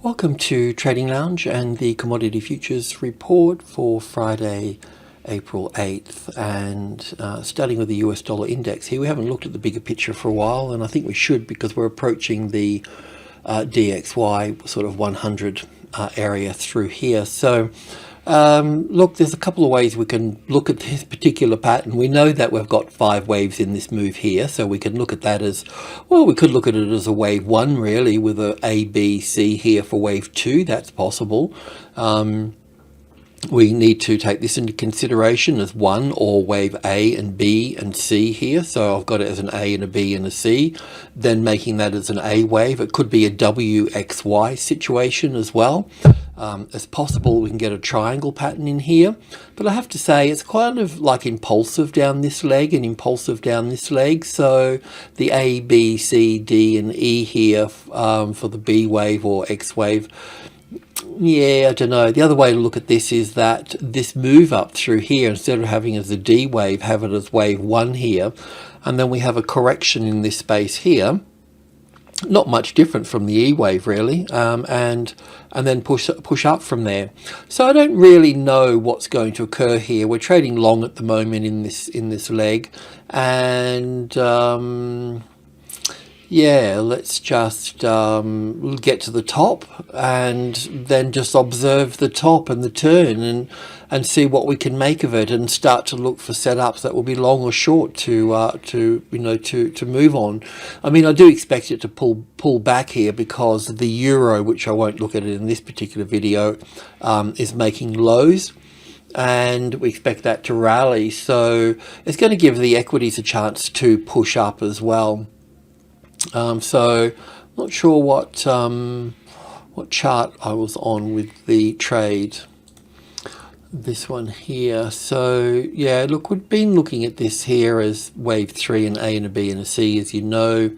Welcome to Trading Lounge and the Commodity Futures Report for Friday, April 8th, and starting with the US dollar index here. We haven't looked at the bigger picture for a while, and I think we should because we're approaching the DXY sort of 100 area through here. So look, there's a couple of ways we can look at this particular pattern. We know that we've got 5 waves in this move here, so we can look at that as, well, we could look at it as a wave 1 really, with a B, C here for wave 2. That's possible. We need to take this into consideration as 1 or wave A and B and C here. So I've got it as an A and a B and a C, then making that as an A wave. It could be a WXY situation as well. It's possible we can get a triangle pattern in here, but I have to say it's kind of like impulsive down this leg and impulsive down this leg. So the A, B, C, D and E here for the B wave or X wave, yeah, I don't know. The other way to look at this is that this move up through here, instead of having it as a D wave, have it as wave 1 here, and then we have a correction in this space here, not much different from the E wave really, and then push up from there. So I don't really know what's going to occur here. We're trading long at the moment in this leg, and yeah, let's just get to the top and then just observe the top and the turn and see what we can make of it, and start to look for setups that will be long or short to move on. I mean, I do expect it to pull back here because the euro, which I won't look at it in this particular video, is making lows, and we expect that to rally. So it's going to give the equities a chance to push up as well. So not sure what chart I was on with the trade. This one here. So yeah, look, we've been looking at this here as wave 3, an A and a B and a C, as you know,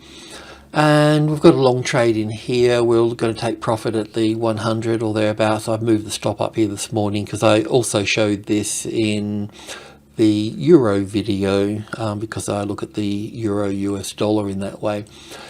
and we've got a long trade in here. We're going to take profit at the 100 or thereabouts. I've moved the stop up here this morning because I also showed this in the euro video, because I look at the euro US dollar in that way.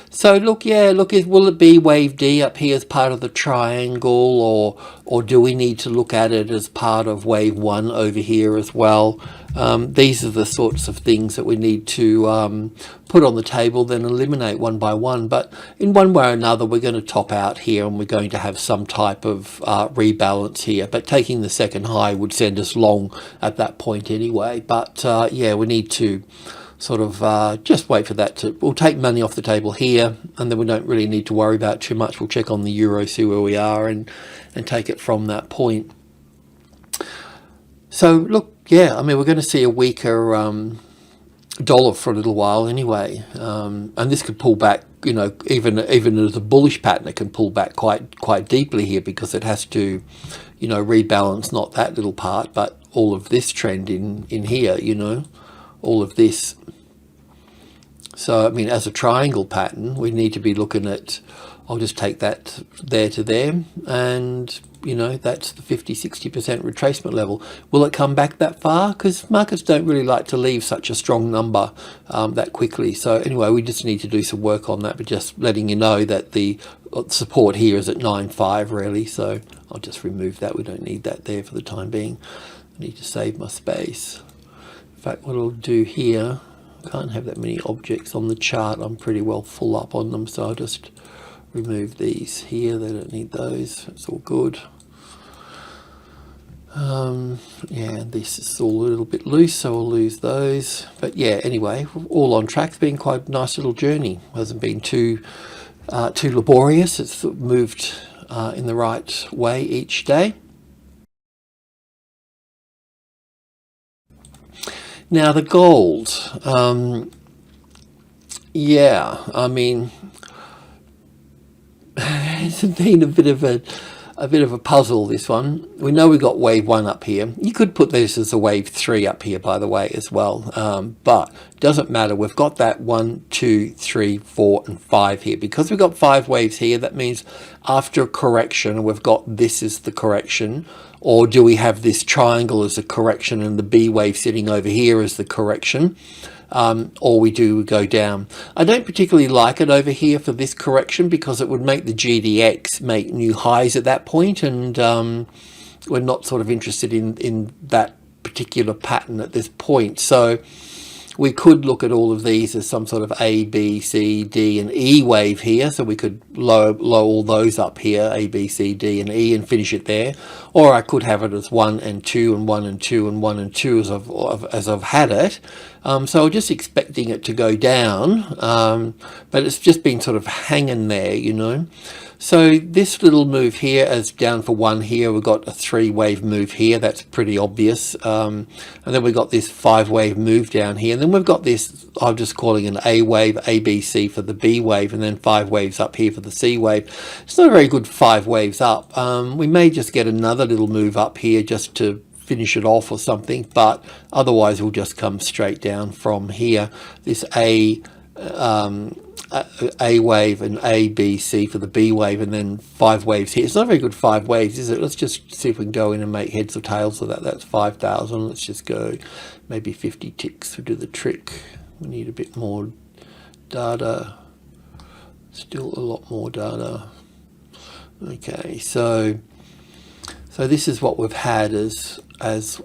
So look, yeah, look, will it be wave D up here as part of the triangle, or do we need to look at it as part of wave 1 over here as well? These are the sorts of things that we need to put on the table, then eliminate one by one. But in one way or another, we're going to top out here, and we're going to have some type of rebalance here. But taking the second high would send us long at that point anyway. But yeah, we need to sort of just wait for that to, we'll take money off the table here, and then we don't really need to worry about too much. We'll check on the euro, see where we are, and take it from that point. So look, yeah, I mean, we're going to see a weaker dollar for a little while anyway, and this could pull back, you know, even as a bullish pattern, it can pull back quite deeply here, because it has to, you know, rebalance not that little part, but all of this trend in here, you know, all of this. So I mean, as a triangle pattern, we need to be looking at, I'll just take that there to there, and you know, that's the 50-60% retracement level. Will it come back that far? Because markets don't really like to leave such a strong number that quickly. So anyway, we just need to do some work on that, but just letting you know that the support here is at 9.5 really. So I'll just remove that. We don't need that there for the time being. I need to save my space. In fact, what I'll do here, I can't have that many objects on the chart. I'm pretty well full up on them, so I'll just remove these here. They don't need those. It's all good. Yeah, this is all a little bit loose, so we'll lose those. But yeah, anyway, all on track. It's been quite a nice little journey. It hasn't been too laborious. It's moved in the right way each day. Now the gold, yeah, I mean, it's been a bit of a puzzle, this one. We know we got wave 1 up here. You could put this as a wave 3 up here, by the way, as well. But it doesn't matter. We've got that 1, 2, 3, 4, and 5 here. Because we've got 5 waves here, that means after a correction, we've got this is the correction Or do we have this triangle as a correction and the B wave sitting over here as the correction? Or we go down. I don't particularly like it over here for this correction because it would make the GDX make new highs at that point, and we're not sort of interested in that particular pattern at this point. So we could look at all of these as some sort of A, B, C, D and E wave here. So we could low all those up here, A, B, C, D and E, and finish it there. Or I could have it as 1 and 2 and 1 and 2 and 1 and 2 as I've had it. So I'm just expecting it to go down, but it's just been sort of hanging there, you know. So this little move here is down for 1 here. We've got a 3 wave move here. That's pretty obvious. And then we've got this 5 wave move down here. And then we've got this, I'm just calling an A wave, A, B, C for the B wave, and then 5 waves up here for the C wave. It's not a very good 5 waves up. We may just get another little move up here just to finish it off or something, but otherwise we'll just come straight down from here. This A wave and A, B, C for the B wave, and then 5 waves here. It's not a very good 5 waves, is it? Let's just see if we can go in and make heads or tails of that. That's 5,000. Let's just go maybe 50 ticks to do the trick. We need a bit more data. Still a lot more data. Okay, so this is what we've had as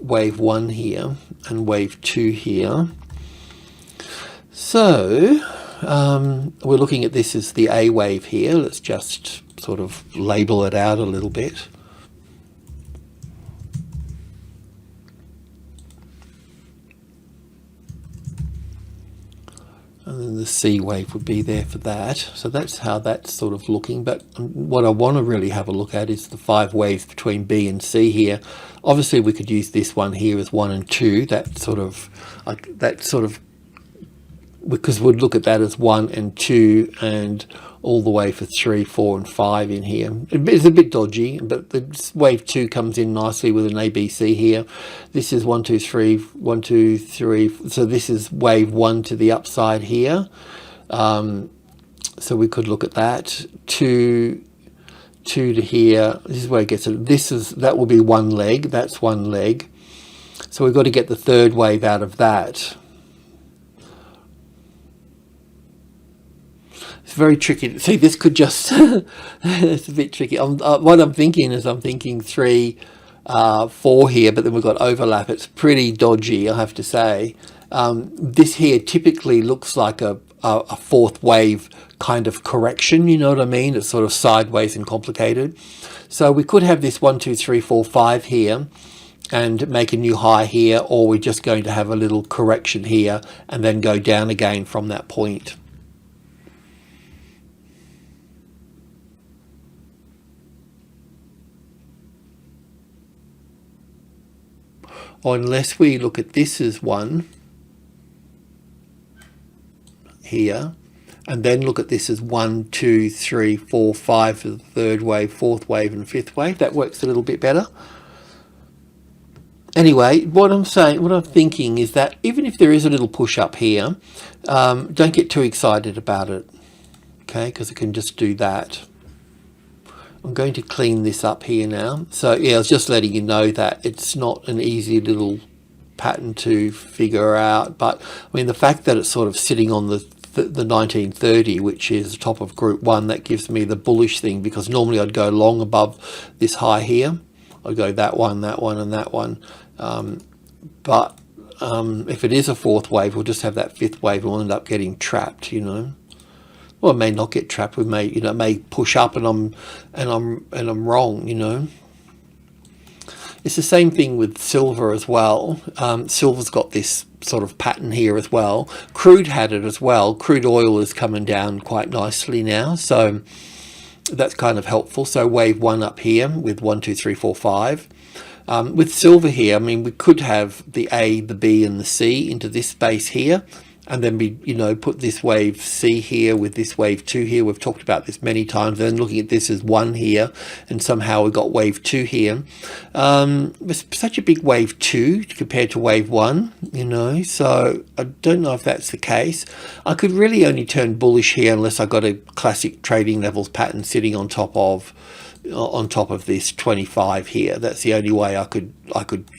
wave 1 here and wave 2 here. So we're looking at this as the A wave here. Let's just sort of label it out a little bit. And then the C wave would be there for that. So that's how that's sort of looking. But what I want to really have a look at is the 5 waves between B and C here. Obviously we could use this one here as 1 and 2. That sort of because we'd look at that as 1 and 2 and all the way for 3, 4 and 5 in here. It's a bit dodgy, but the wave 2 comes in nicely with an ABC here. This is 1, 2, 3, 1, 2, 3. So this is wave 1 to the upside here. So we could look at that. 2 to here. This is where it gets it. That will be 1 leg. That's 1 leg. So we've got to get the 3rd wave out of that. It's very tricky. See, this could just, it's a bit tricky. What I'm thinking is I'm thinking 3, 4 here, but then we've got overlap. It's pretty dodgy, I have to say. This here typically looks like a 4th wave kind of correction, you know what I mean? It's sort of sideways and complicated. So we could have this 1, 2, 3, 4, 5 here and make a new high here, or we're just going to have a little correction here and then go down again from that point. Or unless we look at this as 1 here, and then look at this as 1, 2, 3, 4, 5 for the 3rd wave, 4th wave and 5th wave. That works a little bit better. Anyway, what I'm thinking is that even if there is a little push up here, don't get too excited about it, okay, because it can just do that. I'm going to clean this up here now. So yeah, I was just letting you know that it's not an easy little pattern to figure out, but I mean the fact that it's sort of sitting on the 1930, which is the top of group 1, that gives me the bullish thing, because normally I'd go long above this high here. I'd go that one and that one. But if it is a 4th wave, we'll just have that 5th wave and we'll end up getting trapped, you know. Well, it may not get trapped. We may, it may push up, and I'm wrong. You know, it's the same thing with silver as well. Silver's got this sort of pattern here as well. Crude had it as well. Crude oil is coming down quite nicely now, so that's kind of helpful. So wave 1 up here with 1, 2, 3, 4, 5. With silver here, I mean, we could have the A, the B, and the C into this space here. and then we, you know, put this wave C here with this wave 2 here. We've talked about this many times. Then looking at this as 1 here, and somehow we've got wave 2 here. It's such a big wave 2 compared to wave 1, you know, so I don't know if that's the case. I could really only turn bullish here unless I got a classic trading levels pattern sitting on top of this 25 here. That's the only way I could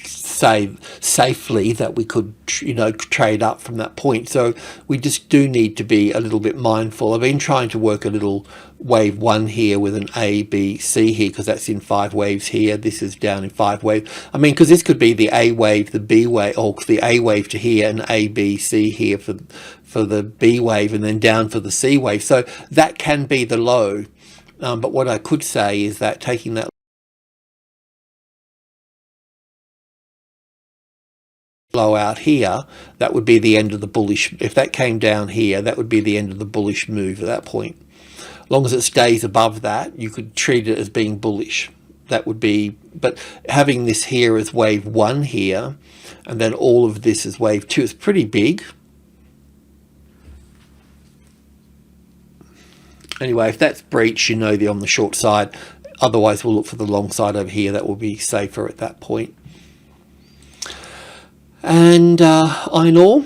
say safely that we could, you know, trade up from that point. So we just do need to be a little bit mindful. I've been trying to work a little wave 1 here with an A, B, C here, because that's in 5 waves here. This is down in 5 waves. I mean, because this could be the A wave, the B wave, or the A wave to here, and A, B, C here for the B wave, and then down for the C wave. So that can be the low. But what I could say is that taking that low out here, that would be the end of the bullish. If that came down here, that would be the end of the bullish move at that point. As long as it stays above that, you could treat it as being bullish. That would be, but having this here as wave 1 here, and then all of this is wave 2, it's pretty big. Anyway, if that's breach, you know they're on the short side. Otherwise, we'll look for the long side over here. That will be safer at that point. And iron ore.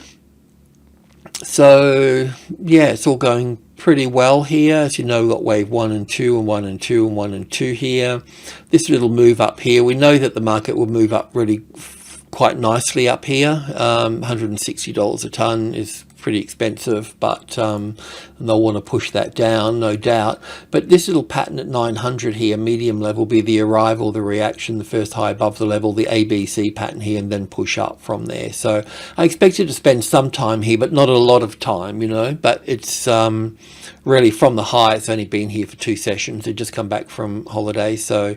So, yeah, it's all going pretty well here. As you know, we've got wave 1 and 2 and 1 and 2 and 1 and 2 here. This little move up here, we know that the market will move up really quite nicely up here. $160 a ton is pretty expensive, but they'll want to push that down, no doubt. But this little pattern at 900 here, medium level, be the arrival, the reaction, the first high above the level, the ABC pattern here, and then push up from there. So I expected to spend some time here, but not a lot of time, you know. But it's really from the high. It's only been here for 2 sessions. It just come back from holiday, so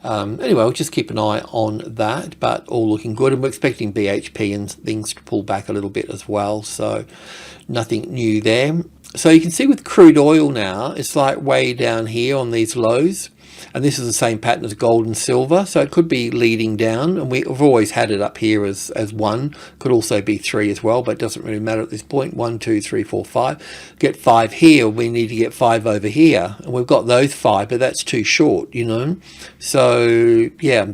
anyway, we'll just keep an eye on that, but all looking good. And we're expecting BHP and things to pull back a little bit as well, so nothing new there. So you can see with crude oil now, it's like way down here on these lows, and this is the same pattern as gold and silver, so it could be leading down, and we've always had it up here as 1, could also be 3 as well, but it doesn't really matter at this point. 1, 2, 3, 4, 5, get 5 here, we need to get 5 over here, and we've got those 5, but that's too short, you know. So yeah,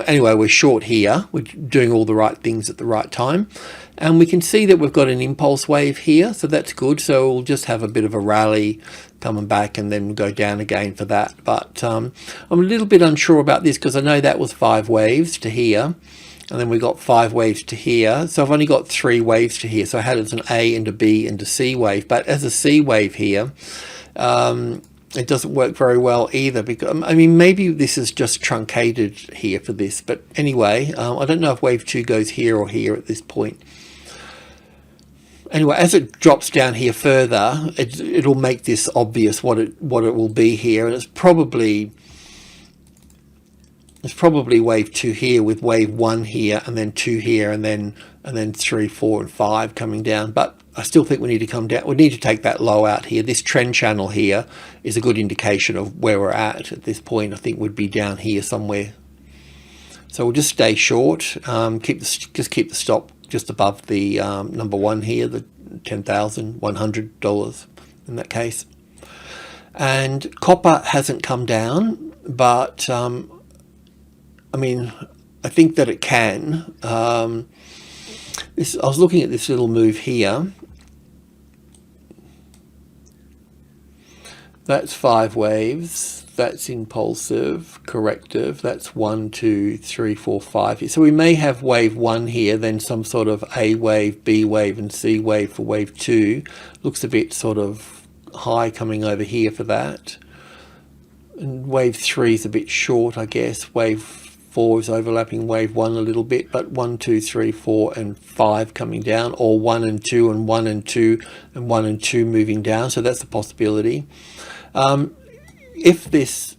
anyway, we're short here, we're doing all the right things at the right time, and we can see that we've got an impulse wave here, so that's good. So we'll just have a bit of a rally coming back and then go down again for that. But I'm a little bit unsure about this, because I know that was 5 waves to here, and then we got 5 waves to here, so I've only got 3 waves to here. So I had it as an A and a B and a C wave, but as a C wave here, it doesn't work very well either, because I mean, maybe this is just truncated here for this, but anyway, I don't know if wave 2 goes here or here at this point. Anyway, as it drops down here further, it'll make this obvious what it will be here, and it's probably wave 2 here with wave 1 here, and then 2 here, and then 3, 4, and 5 coming down. But I still think we need to come down. We need to take that low out here. This trend channel here is a good indication of where we're at this point. I think would be down here somewhere. So we'll just stay short. Just keep the stop just above the number 1 here, the $10,100 in that case. And copper hasn't come down, but I mean, I think that it can. I was looking at this little move here. That's 5 waves. That's impulsive, corrective. That's 1, 2, 3, 4, 5. So we may have wave 1 here, then some sort of A wave, B wave, and C wave for wave 2. Looks a bit sort of high coming over here for that. And wave 3 is a bit short, I guess. Wave 4 is overlapping wave 1 a little bit, but 1, 2, 3, 4, and 5 coming down, or 1 and 2 and 1 and 2 and 1 and 2 moving down. So that's a possibility. If this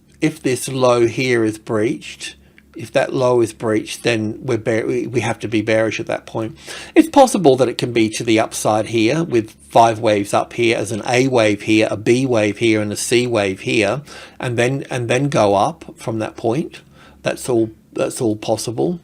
low here is breached, if that low is breached, then we have to be bearish at that point. It's possible that it can be to the upside here with 5 waves up here as an A wave here, a B wave here, and a C wave here, and then go up from that point. That's all possible.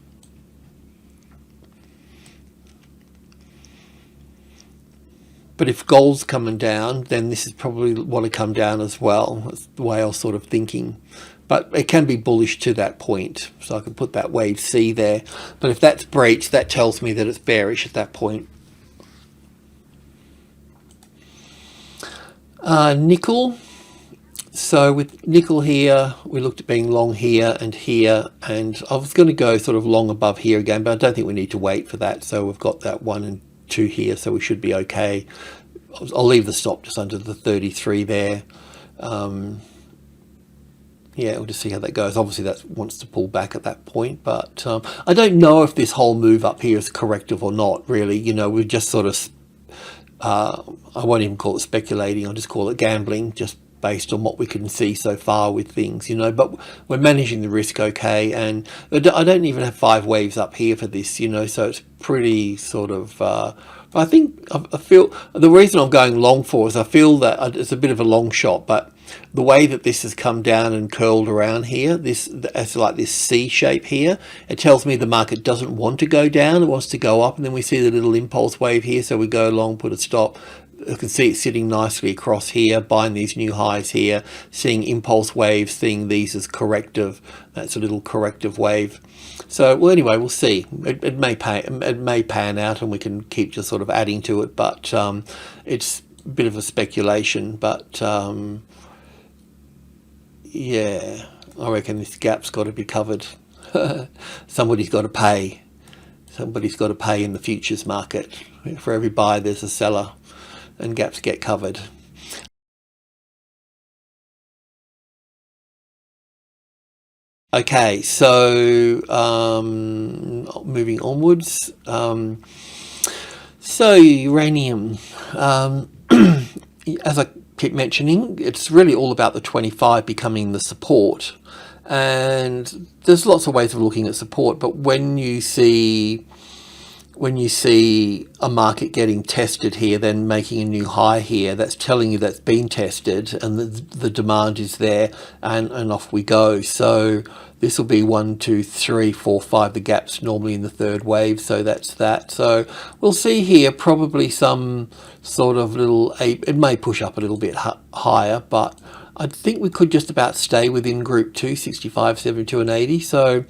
But if gold's coming down, then this is probably want to come down as well. That's the way I was sort of thinking. But it can be bullish to that point. So I can put that wave C there. But if that's breached, that tells me that it's bearish at that point. Nickel. So with nickel here, we looked at being long here, and I was going to go sort of long above here again, but I don't think we need to wait for that. So we've got that 1 and 2 here, so we should be okay. I'll leave the stop just under the 33 there. Yeah, we'll just see how that goes. Obviously that wants to pull back at that point, but I don't know if this whole move up here is corrective or not, really. You know, we're just sort of I won't even call it speculating, I'll just call it gambling, just based on what we can see so far with things, you know. But we're managing the risk okay, and I don't even have 5 waves up here for this, you know, so it's pretty sort of I think I feel the reason I'm going long for is I feel that it's a bit of a long shot, but the way that this has come down and curled around here, it's like this C shape here, it tells me the market doesn't want to go down, it wants to go up. And then we see the little impulse wave here, so we go long, put a stop. You can see it sitting nicely across here, buying these new highs here, seeing impulse waves, seeing these as corrective. That's a little corrective wave. So, well, anyway, we'll see. It may pan out, and we can keep just sort of adding to it. But it's a bit of a speculation. But yeah, I reckon this gap's got to be covered. Somebody's got to pay. Somebody's got to pay in the futures market. For every buyer, there's a seller, and gaps get covered. Okay, so moving onwards. So uranium, as I keep mentioning, it's really all about the 25 becoming the support. And there's lots of ways of looking at support, but when you see a market getting tested here, then making a new high here, that's telling you that's been tested and the demand is there, and off we go. So this will be 1, 2, 3, 4, 5, the gaps normally in the third wave, so that's that. So we'll see here probably some sort of little, it may push up a little bit higher, but I think we could just about stay within group 2, 65, 72 and 80. So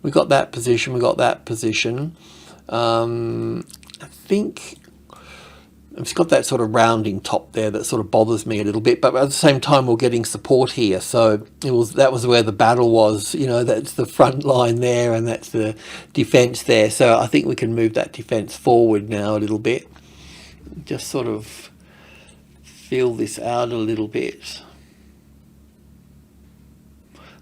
we got that position, we got that position. I think it's got that sort of rounding top there that sort of bothers me a little bit, but at the same time we're getting support here, so that was where the battle was, you know. That's the front line there, and that's the defense there. So I think we can move that defense forward now a little bit, just sort of feel this out a little bit.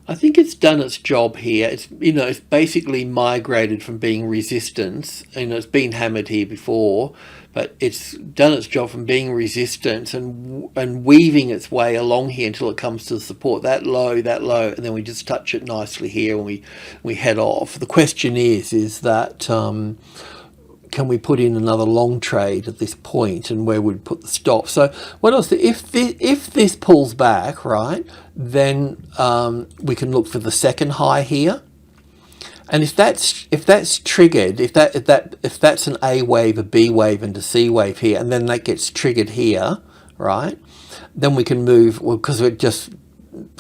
I think it's done its job here. It's, you know, it's basically migrated from being resistance, and it's been hammered here before, but it's done its job from being resistance and weaving its way along here until it comes to the support, that low, and then we just touch it nicely here and we head off. The question is that can we put in another long trade at this point, and where would we put the stop? So what else? If this pulls back, right, then we can look for the second high here, and if that's triggered, if that's an A wave, a B wave, and a C wave here, and then that gets triggered here, right, then we can move, well, because we're just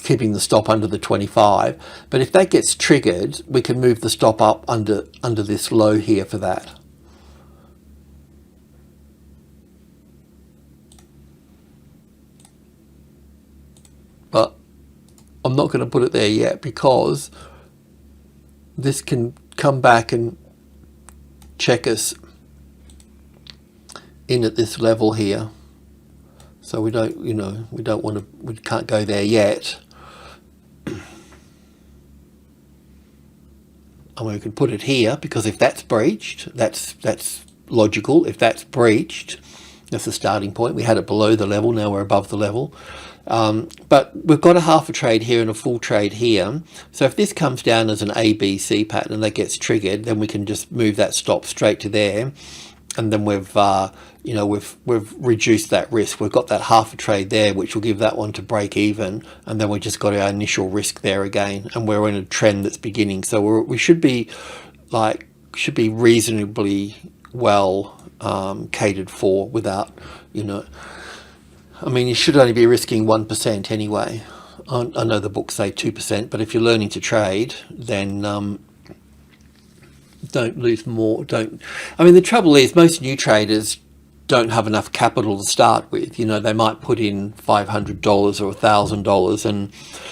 keeping the stop under the 25. But if that gets triggered, we can move the stop up under this low here for that. But I'm not going to put it there yet, because this can come back and check us in at this level here. So we don't, you know, we can't go there yet. I mean, we can put it here, because if that's breached, that's logical. If that's breached, that's the starting point. We had it below the level, now we're above the level. But we've got a half a trade here and a full trade here. So if this comes down as an ABC pattern and that gets triggered, then we can just move that stop straight to there, and then we've reduced that risk. We've got that half a trade there, which will give that one to break even, and then we just got our initial risk there again, and we're in a trend that's beginning. So we should be reasonably well catered for without, you know, I mean, you should only be risking 1% anyway. I know the books say 2%, but if you're learning to trade, then don't lose more. I mean, the trouble is most new traders don't have enough capital to start with. You know, they might put in $500 or $1,000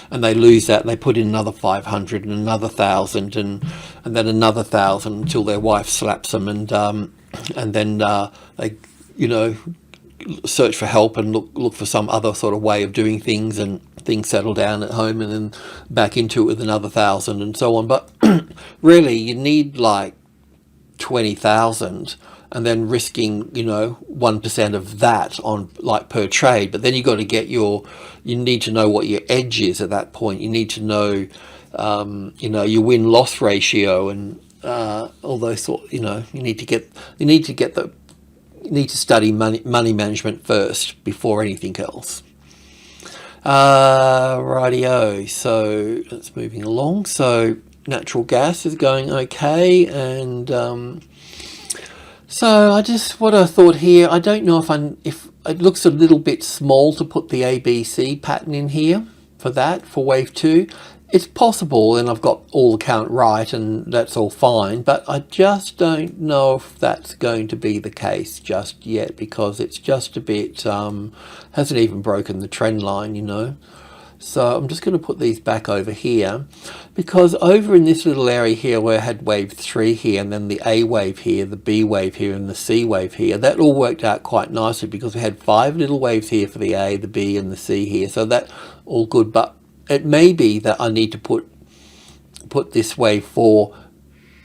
and they lose that. They put in another 500 and another 1,000 and then another 1,000 until their wife slaps them, and then they, you know, search for help and look for some other sort of way of doing things, and things settle down at home, and then back into it with another 1,000 and so on. But really, you need like 20,000, and then risking, you know, 1% of that on like per trade. But then you got to get you need to know what your edge is at that point. You need to know, you know, your win-loss ratio and all those sort. You know, you need to study money management first before anything else. Rightio, so that's moving along. So natural gas is going okay, and so what I thought here, I don't know if it looks a little bit small to put the ABC pattern in here for wave 2. It's possible, and I've got all the count right, and that's all fine, but I just don't know if that's going to be the case just yet, because it's just a bit, hasn't even broken the trend line, you know. So I'm just going to put these back over here, because over in this little area here where I had wave 3 here, and then the A wave here, the B wave here, and the C wave here, that all worked out quite nicely because we had 5 little waves here for the A, the B, and the C here. So that all good, but it may be that I need to put this wave 4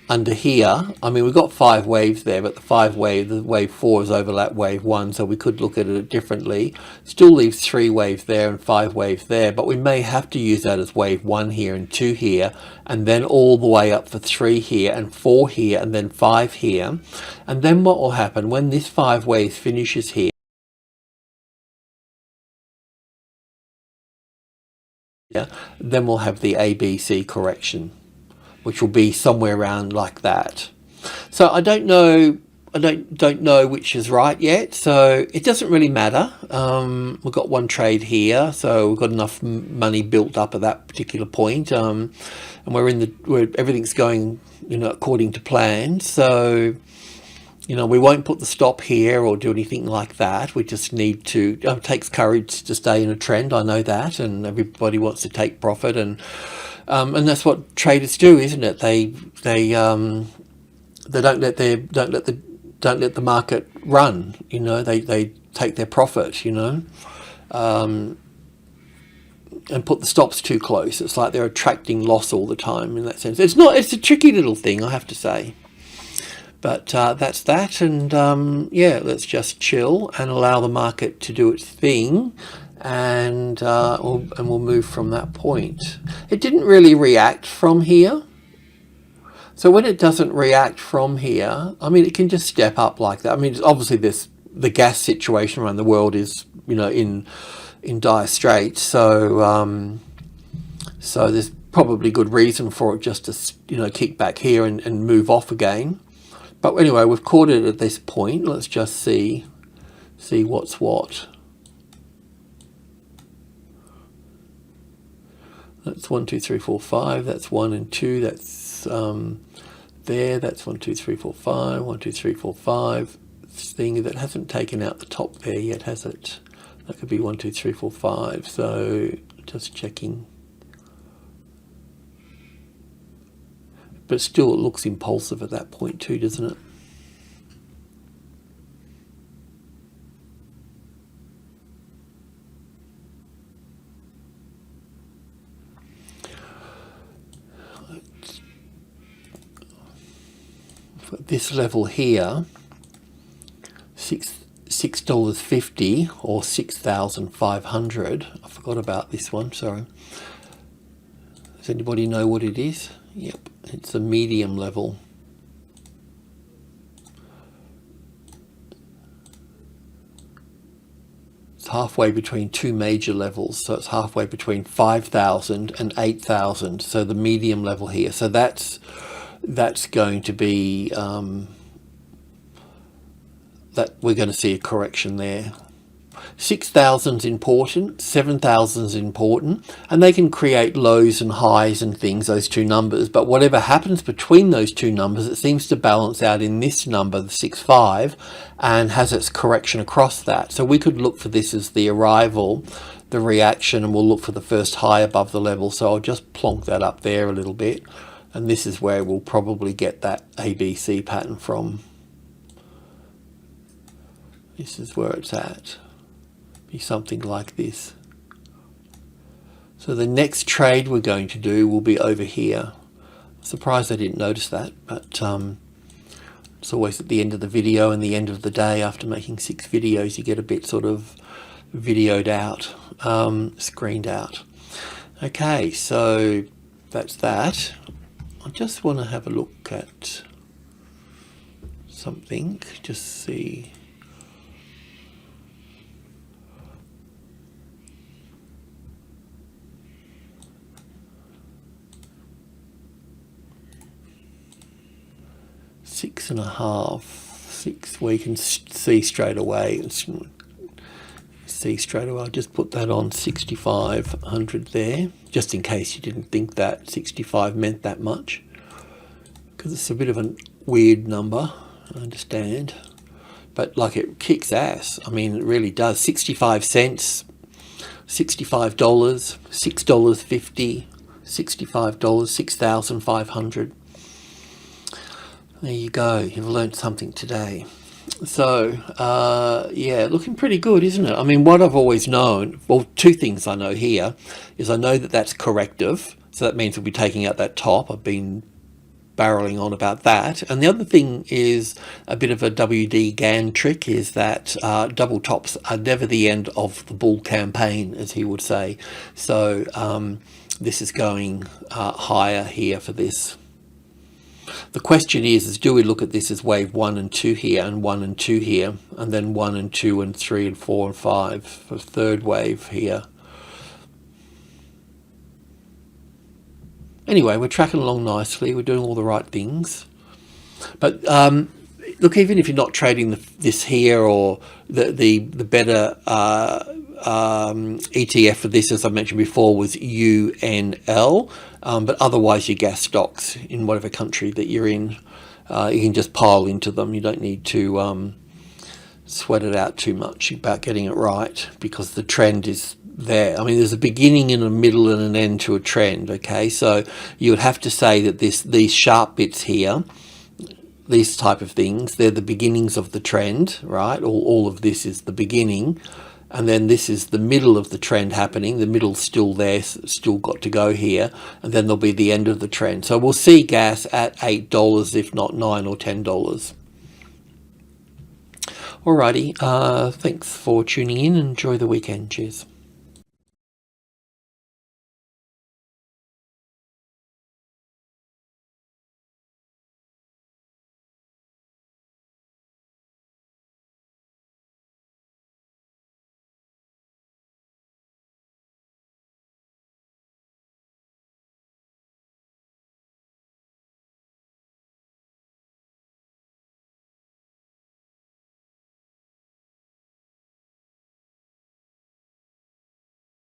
under here. I mean, we've got 5 waves there, but the wave 4 is overlap wave 1, so we could look at it differently. Still leaves 3 waves there and 5 waves there, but we may have to use that as wave 1 here and 2 here, and then all the way up for 3 here and 4 here and then 5 here. And then what will happen when this 5 waves finishes here, then we'll have the ABC correction, which will be somewhere around like that. So I don't know which is right yet, so it doesn't really matter. We've got one trade here, so we've got enough money built up at that particular point, and everything's going, you know, according to plan. So, you know, we won't put the stop here or do anything like that. We just need to, it takes courage to stay in a trend, I know that, and everybody wants to take profit, and that's what traders do, isn't it? They don't let the market run, you know. They take their profit, you know, and put the stops too close. It's like they're attracting loss all the time in that sense. It's a tricky little thing, I have to say. But that's that, and yeah, let's just chill and allow the market to do its thing, and we'll move from that point. It didn't really react from here. So when it doesn't react from here, I mean, it can just step up like that. I mean, obviously the gas situation around the world is, you know, in dire straits. So so there's probably good reason for it just to, you know, kick back here and move off again. But anyway, we've caught it at this point. Let's just see what's what. That's 1, 2, 3, 4, 5. That's 1 and 2. That's there. That's 1, 2, 3, 4, 5. 1, 2, 3, 4, 5. This thing that hasn't taken out the top there yet, has it? That could be 1, 2, 3, 4, 5. So just checking. But still, it looks impulsive at that point too, doesn't it? This level here, $6.50 or 6,500. I forgot about this one. Sorry. Does anybody know what it is? Yep, it's a medium level. It's halfway between 2 major levels, so it's halfway between 5,000 and 8,000. So the medium level here. So that's going to be that we're going to see a correction there. 6,000 is important, 7,000 is important, and they can create lows and highs and things, those two numbers, but whatever happens between those two numbers, it seems to balance out in this number, the 6.5, and has its correction across that. So we could look for this as the arrival, the reaction, and we'll look for the first high above the level. So I'll just plonk that up there a little bit, and this is where we'll probably get that ABC pattern from. This is where it's at. Be something like this. So the next trade we're going to do will be over here. I'm surprised I didn't notice that, but it's always at the end of the video and the end of the day after making 6 videos, you get a bit sort of videoed out, screened out. Okay, so that's that. I just want to have a look at something, just see. Six and a half, 6, we can see straight away. I'll just put that on 6,500 there, just in case you didn't think that 65 meant that much, because it's a bit of a weird number, I understand, but like it kicks ass. I mean, it really does. 65 cents, $65, $6.50, $65, 6,500. There you go, you've learned something today. So, yeah, looking pretty good, isn't it? I mean, what I've always known, well, 2 things I know here, is I know that that's corrective, so that means we'll be taking out that top. I've been barreling on about that. And the other thing is a bit of a WD Gann trick, is that double tops are never the end of the bull campaign, as he would say. So this is going higher here for this. The question is do we look at this as wave 1 and 2 here, and 1 and 2 here, and then 1 and 2 and 3 and 4 and 5 for third wave here? Anyway, we're tracking along nicely. We're doing all the right things. But look, even if you're not trading this here, or the better ETF for this, as I mentioned before, was UNL, but otherwise your gas stocks in whatever country that you're in, you can just pile into them. You don't need to sweat it out too much about getting it right, because the trend is there. I mean, there's a beginning and a middle and an end to a trend. Okay, so you would have to say that these sharp bits here, these type of things, they're the beginnings of the trend, right? All of this is the beginning, and then this is the middle of the trend happening. The middle's still there, still got to go here, and then there'll be the end of the trend. So we'll see gas at $8, if not $9 or $10. Alrighty, thanks for tuning in. Enjoy the weekend. Cheers.